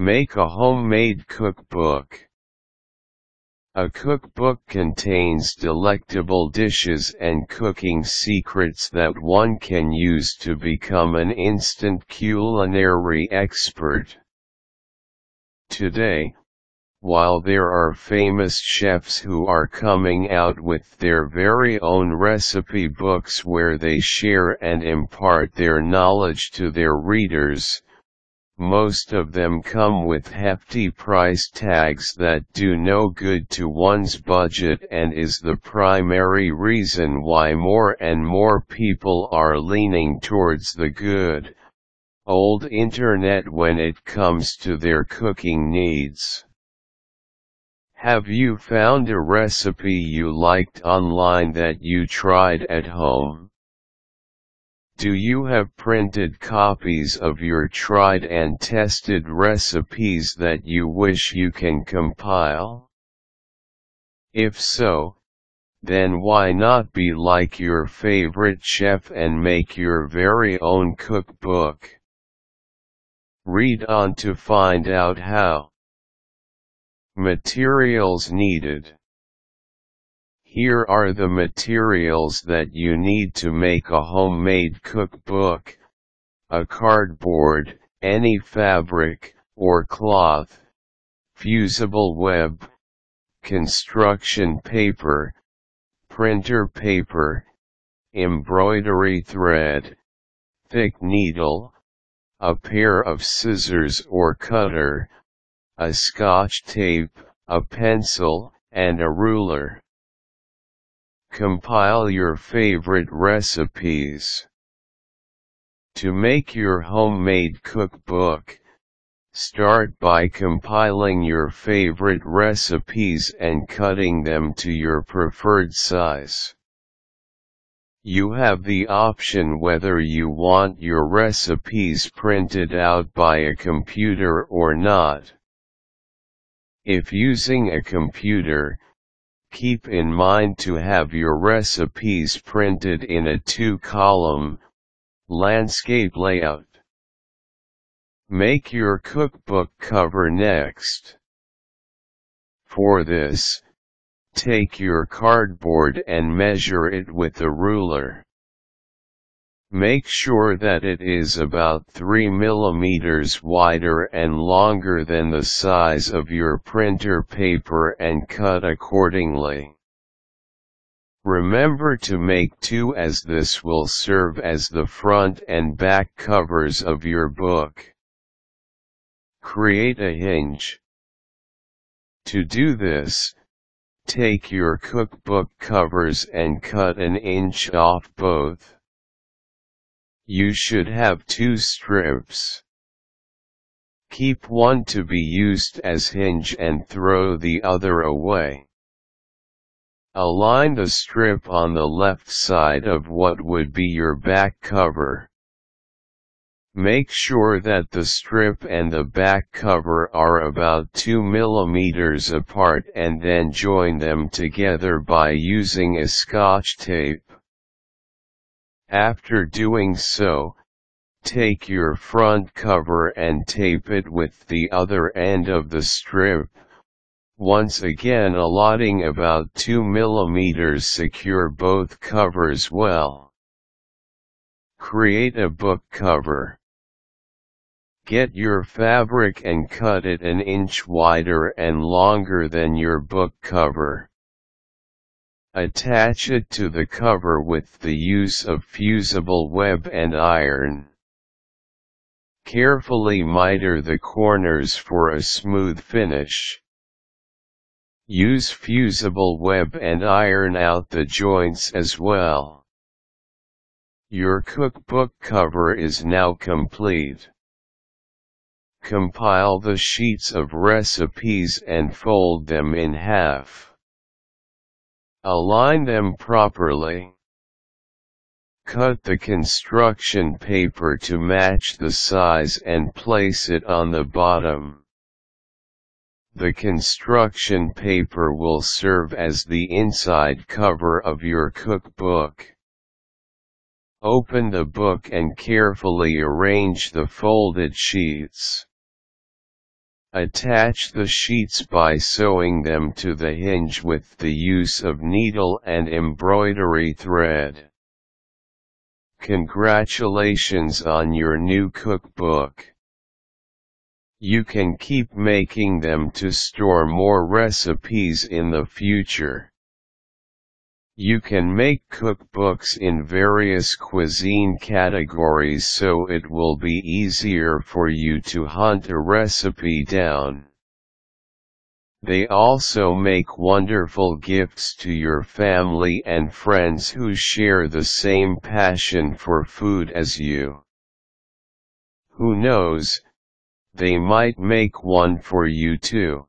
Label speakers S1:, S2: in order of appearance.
S1: Make a homemade cookbook. A cookbook contains delectable dishes and cooking secrets that one can use to become an instant culinary expert. Today, while there are famous chefs who are coming out with their very own recipe books where they share and impart their knowledge to their readers, most of them come with hefty price tags that do no good to one's budget and is the primary reason why more and more people are leaning towards the good, old internet when it comes to their cooking needs. Have you found a recipe you liked online that you tried at home? Do you have printed copies of your tried and tested recipes that you wish you can compile? If so, then why not be like your favorite chef and make your very own cookbook? Read on to find out how. Materials needed. Here are the materials that you need to make a homemade cookbook: a cardboard, any fabric, or cloth, fusible web, construction paper, printer paper, embroidery thread, thick needle, a pair of scissors or cutter, a scotch tape, a pencil, and a ruler. Compile your favorite recipes. To make your homemade cookbook, start by compiling your favorite recipes and cutting them to your preferred size. You have the option whether you want your recipes printed out by a computer or not. If using a computer, keep in mind to have your recipes printed in a 2-column, landscape layout. Make your cookbook cover next. For this, take your cardboard and measure it with a ruler. Make sure that it is about 3 mm wider and longer than the size of your printer paper and cut accordingly. Remember to make 2, as this will serve as the front and back covers of your book. Create a hinge. To do this, take your cookbook covers and cut 1 inch off both. You should have 2 strips. Keep one to be used as hinge and throw the other away. Align the strip on the left side of what would be your back cover. Make sure that the strip and the back cover are about 2 mm apart and then join them together by using a scotch tape. After doing so, take your front cover and tape it with the other end of the strip, once again allotting about 2 mm. Secure both covers well. Create a book cover. Get your fabric and cut it 1 inch wider and longer than your book cover. Attach it to the cover with the use of fusible web and iron. Carefully miter the corners for a smooth finish. Use fusible web and iron out the joints as well. Your cookbook cover is now complete. Compile the sheets of recipes and fold them in half. Align them properly. Cut the construction paper to match the size and place it on the bottom. The construction paper will serve as the inside cover of your cookbook. Open the book and carefully arrange the folded sheets. Attach the sheets by sewing them to the hinge with the use of needle and embroidery thread. Congratulations on your new cookbook. You can keep making them to store more recipes in the future. You can make cookbooks in various cuisine categories so it will be easier for you to hunt a recipe down. They also make wonderful gifts to your family and friends who share the same passion for food as you. Who knows, they might make one for you too.